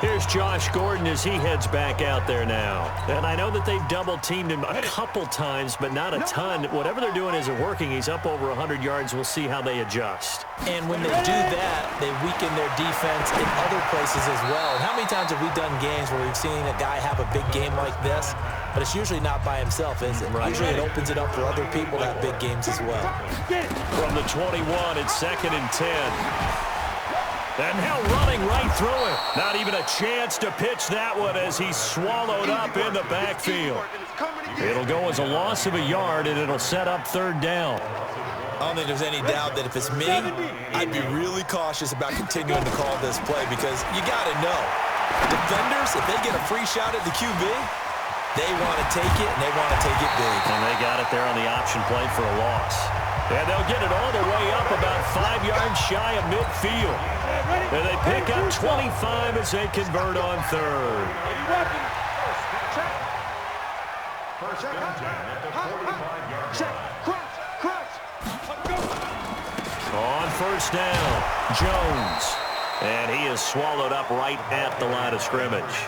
Here's Josh Gordon as he heads back out there now. And I know that they've double-teamed him a couple times, but not a ton. Whatever they're doing isn't working. He's up over 100 yards. We'll see how they adjust. And when they do that, they weaken their defense in other places as well. And how many times have we done games where we've seen a guy have a big game like this, but it's usually not by himself, is it? Right. Usually it opens it up for other people to have big games as well. From the 21, it's 2nd and 10. And now running right through it. Not even a chance to pitch that one as he's swallowed up in the backfield. It'll go as a loss of a yard, and it'll set up 3rd down. I don't think there's any doubt that if it's me, I'd be really cautious about continuing to call this play because you got to know. Defenders, if they get a free shot at the QB, they want to take it, and they want to take it big. And they got it there on the option play for a loss. And they'll get it all the way up about 5 yards shy of midfield. And they pick up 25 as they convert on 3rd. On 1st down, Jones. And he is swallowed up right at the line of scrimmage.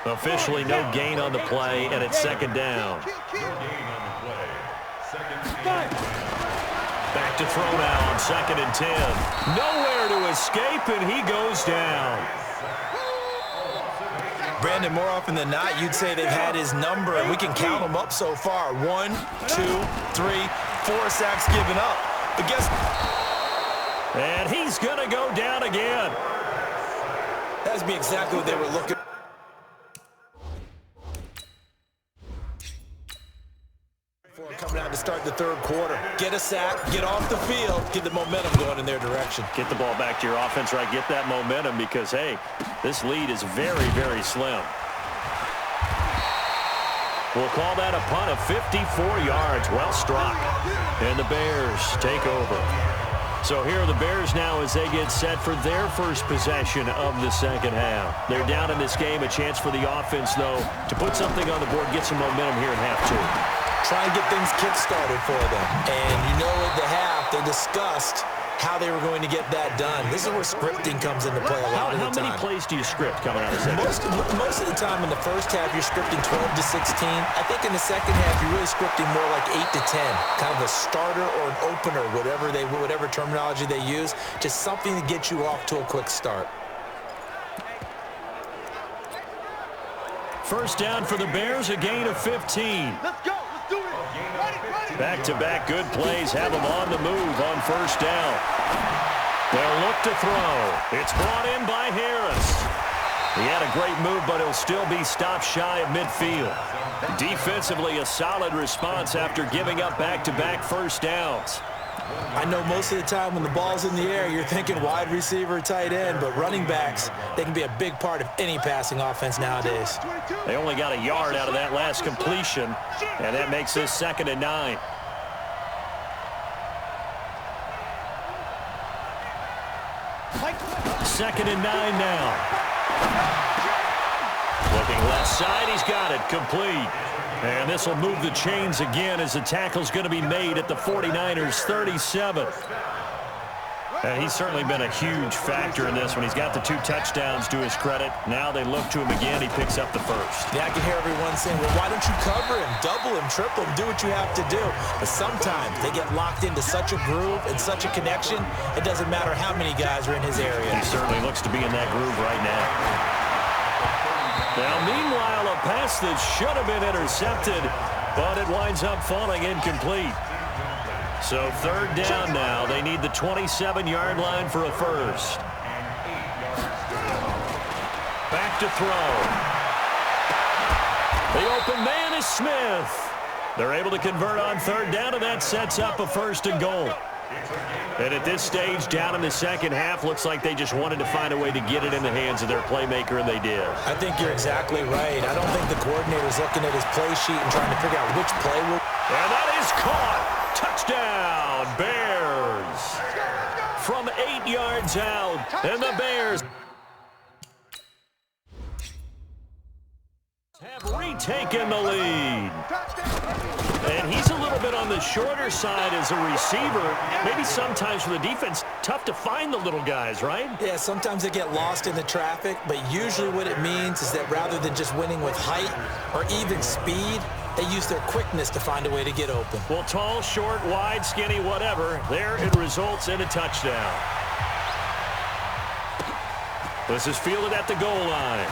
Officially no gain on the play, and it's 2nd down. Back to throw now on 2nd and 10. Nowhere to escape, and he goes down. Brandon, more often than not, you'd say they've had his number, and we can count them up so far. 1, 2, 3, 4 sacks given up. But guess... And he's going to go down again. That's be exactly what they were looking for coming out to start the 3rd quarter. Get a sack, get off the field, get the momentum going in their direction. Get the ball back to your offense, right? Get that momentum because, hey, this lead is very, very slim. We'll call that a punt of 54 yards. Well struck. And the Bears take over. So here are the Bears now as they get set for their first possession of the 2nd half. They're down in this game. A chance for the offense, though, to put something on the board, get some momentum here in half 2. Try and get things kick-started for them. And you know at the half, they discussed how they were going to get that done. This is where scripting comes into play a lot of the time. How many plays do you script coming out of the 2nd half? Most of the time in the 1st half, you're scripting 12 to 16. I think in the 2nd half, you're really scripting more like 8 to 10. Kind of a starter or an opener, whatever terminology they use. Just something to get you off to a quick start. 1st down for the Bears, a gain of 15. Let's go. Let's do it. Back-to-back good plays have them on the move on 1st down. They'll look to throw. It's brought in by Harris. He had a great move, but he'll still be stopped shy of midfield. Defensively, a solid response after giving up back-to-back 1st downs. I know most of the time when the ball's in the air, you're thinking wide receiver, tight end, but running backs, they can be a big part of any passing offense nowadays. They only got a yard out of that last completion, and that makes this 2nd and 9. Second and 9 now. Looking left side, he's got it, complete. And this will move the chains again as the tackle's going to be made at the 49ers' 37. And he's certainly been a huge factor in this when he's got the 2 touchdowns to his credit. Now they look to him again. He picks up the 1st. Yeah, I can hear everyone saying, well, why don't you cover him, double him, triple him, do what you have to do. But sometimes they get locked into such a groove and such a connection, it doesn't matter how many guys are in his area. He certainly looks to be in that groove right now. Now, meanwhile, a pass that should have been intercepted, but it winds up falling incomplete. So 3rd down now. They need the 27-yard line for a 1st. Back to throw. The open man is Smith. They're able to convert on 3rd down, and that sets up a 1st and goal. And at this stage, down in the 2nd half, looks like they just wanted to find a way to get it in the hands of their playmaker, and they did. I think you're exactly right. I don't think the coordinator's looking at his play sheet and trying to figure out which play will... And that is caught. Touchdown, Bears. From 8 yards out, and the Bears have retaken the lead. And he's a little bit on the shorter side as a receiver. Maybe sometimes for the defense, tough to find the little guys, right? Yeah, sometimes they get lost in the traffic, but usually what it means is that rather than just winning with height or even speed, they use their quickness to find a way to get open. Well, tall, short, wide, skinny, whatever, there it results in a touchdown. This is fielded at the goal line.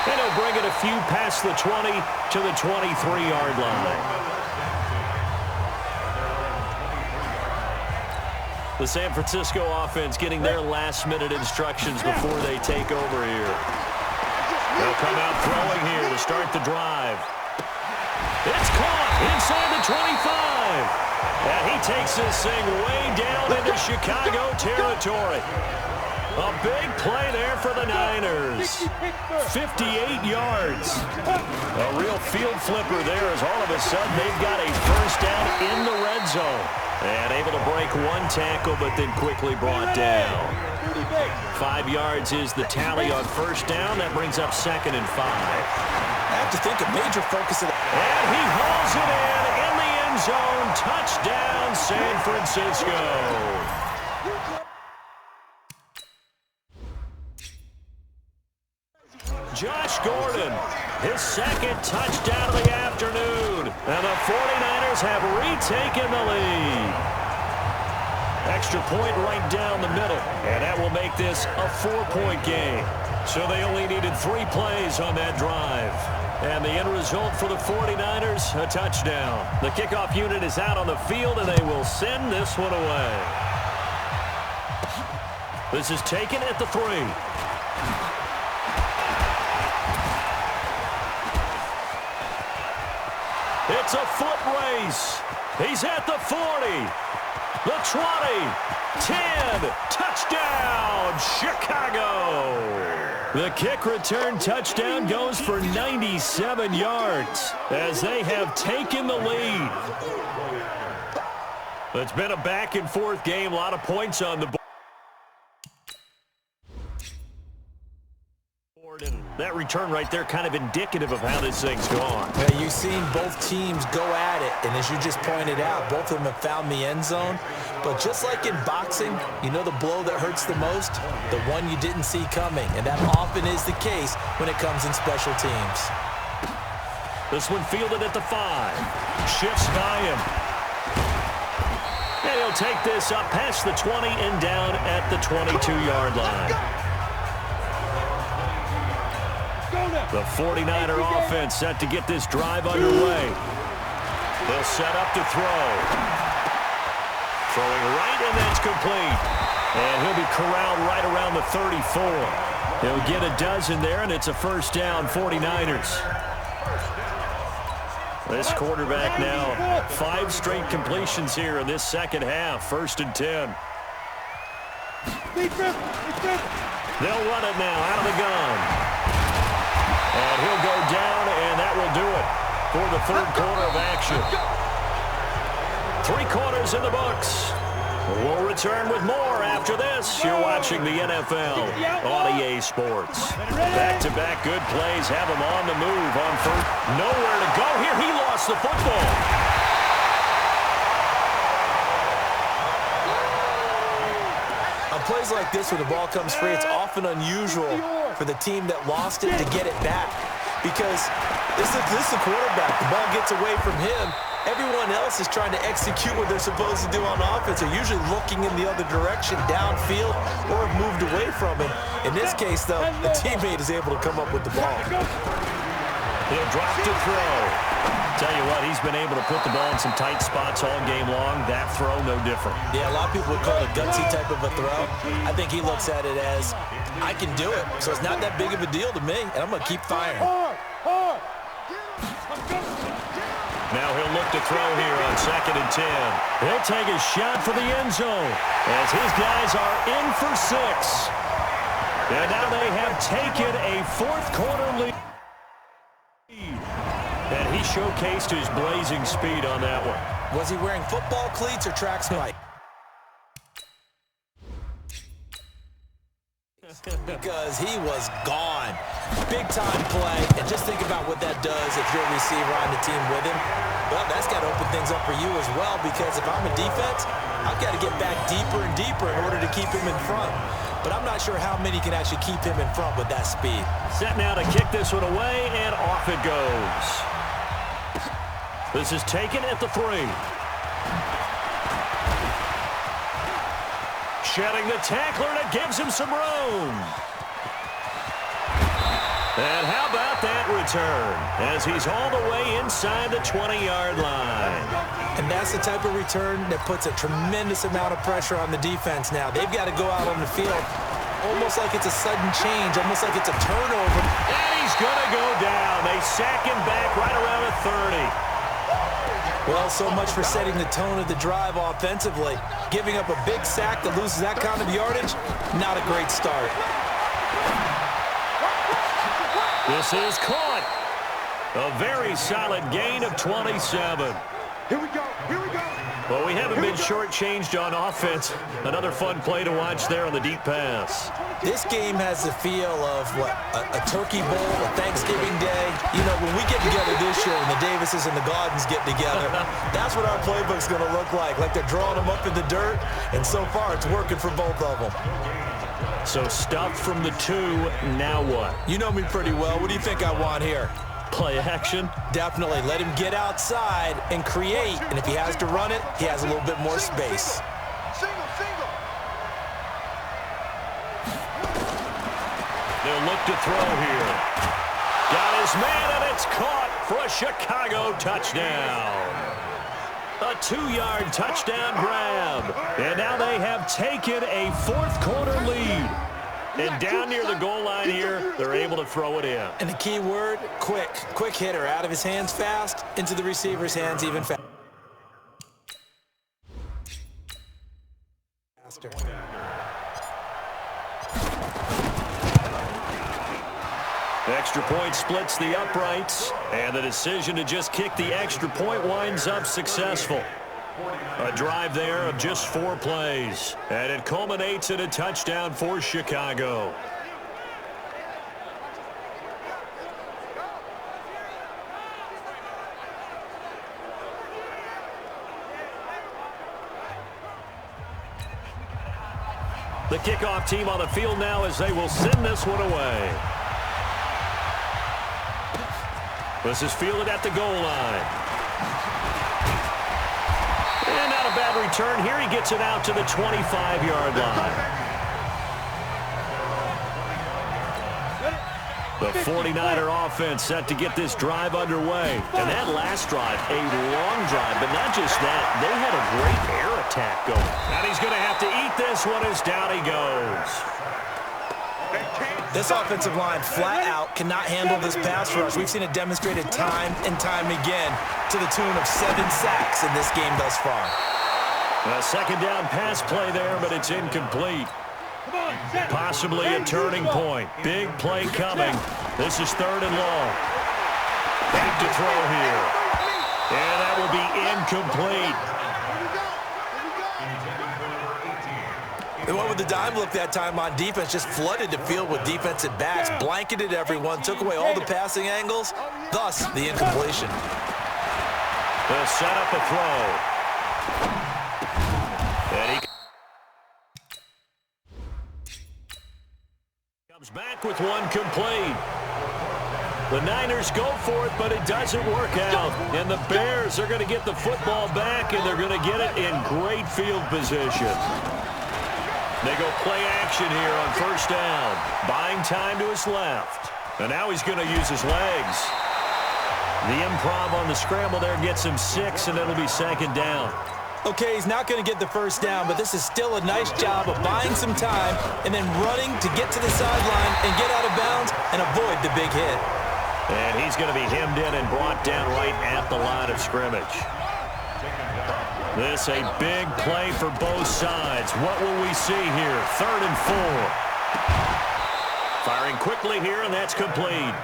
And he'll bring it a few past the 20 to the 23-yard line. The San Francisco offense getting their last-minute instructions before they take over here. They'll come out throwing here to start the drive. It's caught inside the 25. And he takes this thing way down into Chicago territory. A big play there for the Niners. 58 yards. A real field flipper there as all of a sudden they've got a first down in the red zone. And able to break one tackle, but then quickly brought down. 5 yards is the tally on first down. That brings up 2nd and 5. I have to think a major focus of the... And he hauls it in the end zone. Touchdown, San Francisco. Josh Gordon, his 2nd touchdown of the afternoon. And the 49ers have retaken the lead. Extra point right down the middle. And that will make this a 4-point game. So they only needed 3 plays on that drive. And the end result for the 49ers, a touchdown. The kickoff unit is out on the field, and they will send this one away. This is taken at the 3. It's a foot race. He's at the 40, the 20, 10, touchdown, Chicago. The kick return touchdown goes for 97 yards as they have taken the lead. It's been a back-and-forth game, a lot of points on the board. And that return right there kind of indicative of how this thing's gone. Yeah, you've seen both teams go at it, and as you just pointed out, both of them have found the end zone. But just like in boxing, you know the blow that hurts the most? The one you didn't see coming, and that often is the case when it comes in special teams. This one fielded at the 5. Shifts by him. And he'll take this up past the 20 and down at the 22-yard line. The 49er offense set to get this drive underway. They'll set up to throw. Throwing right, and that's complete. And he'll be corralled right around the 34. He'll get a dozen there, and it's a first down, 49ers. This quarterback now, 5 straight completions here in this second half, 1st and 10. They'll run it now out of the gun. And he'll go down, and that will do it for the 3rd quarter of action. 3 quarters in the books. We'll return with more after this. You're watching the NFL on EA Sports. Back-to-back good plays have him on the move on first. Nowhere to go here. He lost the football. On plays like this where the ball comes free, it's often unusual for the team that lost it to get it back. Because this is the quarterback. The ball gets away from him. Everyone else is trying to execute what they're supposed to do on offense. They're usually looking in the other direction, downfield, or have moved away from him. In this case, though, the teammate is able to come up with the ball. He'll drop to throw. Tell you what, he's been able to put the ball in some tight spots all game long. That throw, no different. Yeah, a lot of people would call it a gutsy type of a throw. I think he looks at it as, I can do it, so it's not that big of a deal to me, and I'm going to keep firing. Now he'll look to throw here on 2nd and 10. He'll take a shot for the end zone as his guys are in for 6. And now they have taken a 4th quarter lead. And he showcased his blazing speed on that one. Was he wearing football cleats or track spike? because he was gone. Big-time play, and just think about what that does if you're a receiver on the team with him. Well, that's got to open things up for you as well, because if I'm a defense, I've got to get back deeper and deeper in order to keep him in front. But I'm not sure how many can actually keep him in front with that speed. Set now to kick this one away, and off it goes. This is taken at the 3. Shedding the tackler, and it gives him some room. And how about that return as he's all the way inside the 20-yard line. And that's the type of return that puts a tremendous amount of pressure on the defense now. They've got to go out on the field almost like it's a sudden change, almost like it's a turnover. And he's going to go down. They sack him back right around the 30. Well, so much for setting the tone of the drive offensively. Giving up a big sack that loses that kind of yardage, not a great start. This is caught. A very solid gain of 27. Here we go. Here we go. Well, we haven't been shortchanged on offense. Another fun play to watch there on the deep pass. This game has the feel of, what, a turkey bowl, a Thanksgiving day. You know, when we get together this year and the Davises and the Gardens get together, that's what our playbook's going to look like they're drawing them up in the dirt, and so far it's working for both of them. So stuff from the 2, now what? You know me pretty well. What do you think I want here? Play action? Definitely. Let him get outside and create, and if he has to run it, he has a little bit more space. They'll look to throw here. Got his man, and it's caught for a Chicago touchdown. A 2-yard touchdown grab. And now they have taken a fourth-quarter lead. And down near the goal line here, they're able to throw it in. And the key word, quick. Quick hitter. Out of his hands fast, into the receiver's hands even faster. Extra point splits the uprights, and the decision to just kick the extra point winds up successful. A drive there of just 4 plays, and it culminates in a touchdown for Chicago. The kickoff team on the field now as they will send this one away. This is fielded at the goal line. And not a bad return here. He gets it out to the 25-yard line. The 49er offense set to get this drive underway. And that last drive, a long drive, but not just that. They had a great air attack going. And he's going to have to eat this one as down he goes. This offensive line flat out cannot handle this pass rush. We've seen it demonstrated time and time again to the tune of 7 sacks in this game thus far. A second down pass play there, but it's incomplete. Possibly a turning point. Big play coming. This is 3rd and long. Back to throw here. And that will be incomplete. They went with the dime look that time on defense, just flooded the field with defensive backs, blanketed everyone, took away all the passing angles, thus the incompletion. They'll set up a throw. And he comes back with one complete. The Niners go for it, but it doesn't work out. And the Bears are going to get the football back, and they're going to get it in great field position. They go play action here on 1st down. Buying time to his left. And now he's going to use his legs. The improv on the scramble there gets him 6, and it'll be 2nd down. Okay, he's not going to get the 1st down, but this is still a nice job of buying some time and then running to get to the sideline and get out of bounds and avoid the big hit. And he's going to be hemmed in and brought down right at the line of scrimmage. This a big play for both sides. What will we see here? 3rd and 4. Firing quickly here, and that's complete.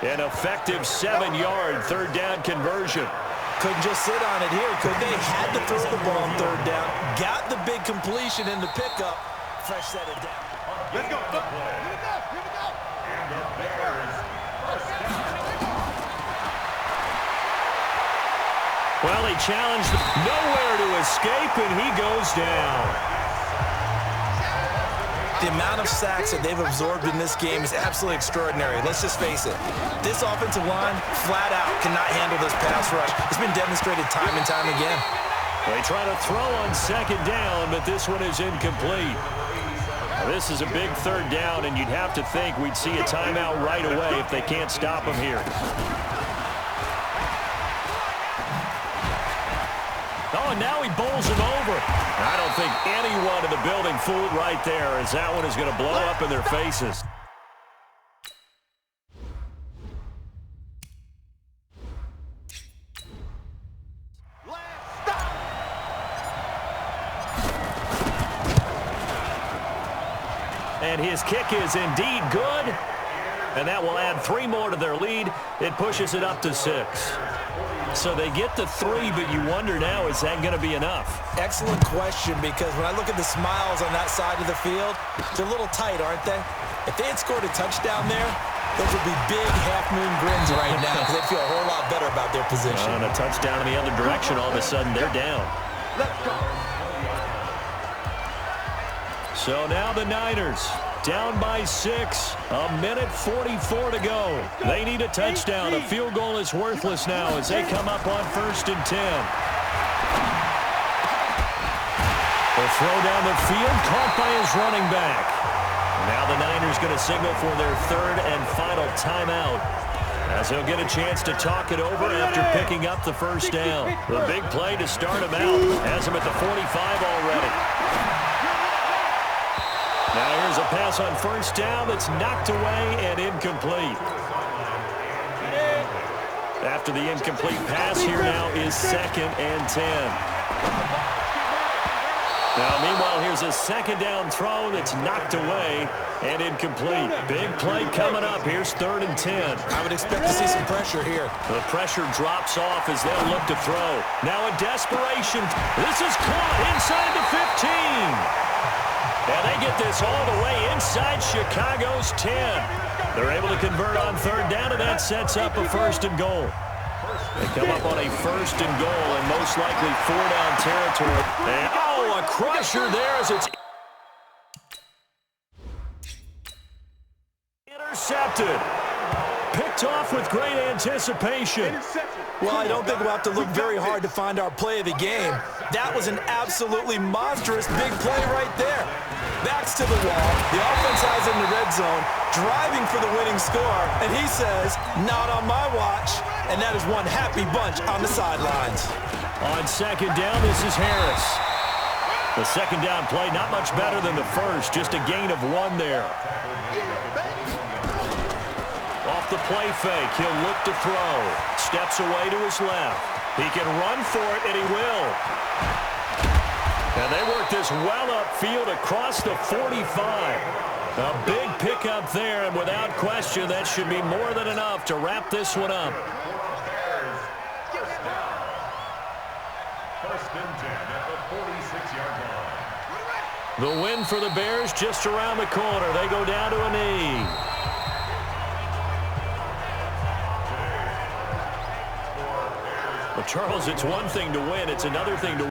An effective 7-yard 3rd down conversion. Couldn't just sit on it here, could they? Had to throw the ball on 3rd down. Got the big completion in the pickup. fresh set it down. Let's go. Here we go. Here we go. And the Bears first down. Well, he challenged nowhere to escape, and he goes down. The amount of sacks that they've absorbed in this game is absolutely extraordinary. Let's just face it. This offensive line, flat out, cannot handle this pass rush. It's been demonstrated time and time again. They try to throw on second down, but this one is incomplete. Now, this is a big third down, and you'd have to think we'd see a timeout right away if they can't stop him here. Oh, and now he bowls him over. I don't think anyone in the building fooled right there, as that one is going to blow up in their faces. And his kick is indeed good. And that will add 3 more to their lead. It pushes it up to 6. So they get to 3, but you wonder now, is that going to be enough? Excellent question, because when I look at the smiles on that side of the field, they're a little tight, aren't they? If they had scored a touchdown there, those would be big half-moon grins right now, because they'd feel a whole lot better about their position. And a touchdown in the other direction, all of a sudden they're down. Let's go. So now the Niners down by 6, a minute 44 to go. They need a touchdown. A field goal is worthless now as they come up on 1st and 10. The throw down the field, caught by his running back. Now the Niners going to signal for their 3rd and final timeout, as he'll get a chance to talk it over after picking up the first down. The big play to start him out has him at the 45 already. Now here's a pass on 1st down that's knocked away and incomplete. After the incomplete pass, here now is 2nd and 10. Now, meanwhile, here's a 2nd down throw that's knocked away and incomplete. Big play coming up. Here's 3rd and 10. I would expect to see some pressure here. The pressure drops off as they'll look to throw. Now in desperation, this is caught inside the 15. And they get this all the way inside Chicago's 10. They're able to convert on 3rd down, and that sets up a 1st and goal. They come up on a 1st and goal, and most likely 4-down territory. And, oh, a crusher there as it's intercepted. Picked off with great anticipation. Well, I don't think we'll have to look very hard to find our play of the game. That was an absolutely monstrous big play right there. Backs to the wall. The offense has it in the red zone, driving for the winning score, and he says, not on my watch. And that is one happy bunch on the sidelines. On 2nd down, this is Harris. The 2nd down play, not much better than the first, just a gain of 1 there. Off the play fake, he'll look to throw. Steps away to his left. He can run for it, and he will. And they work this well upfield across the 45. A big pickup there, and without question, that should be more than enough to wrap this one up. 1st and 10 at the 46-yard line. The win for the Bears just around the corner. They go down to a knee. Well, Charles, it's one thing to win. It's another thing to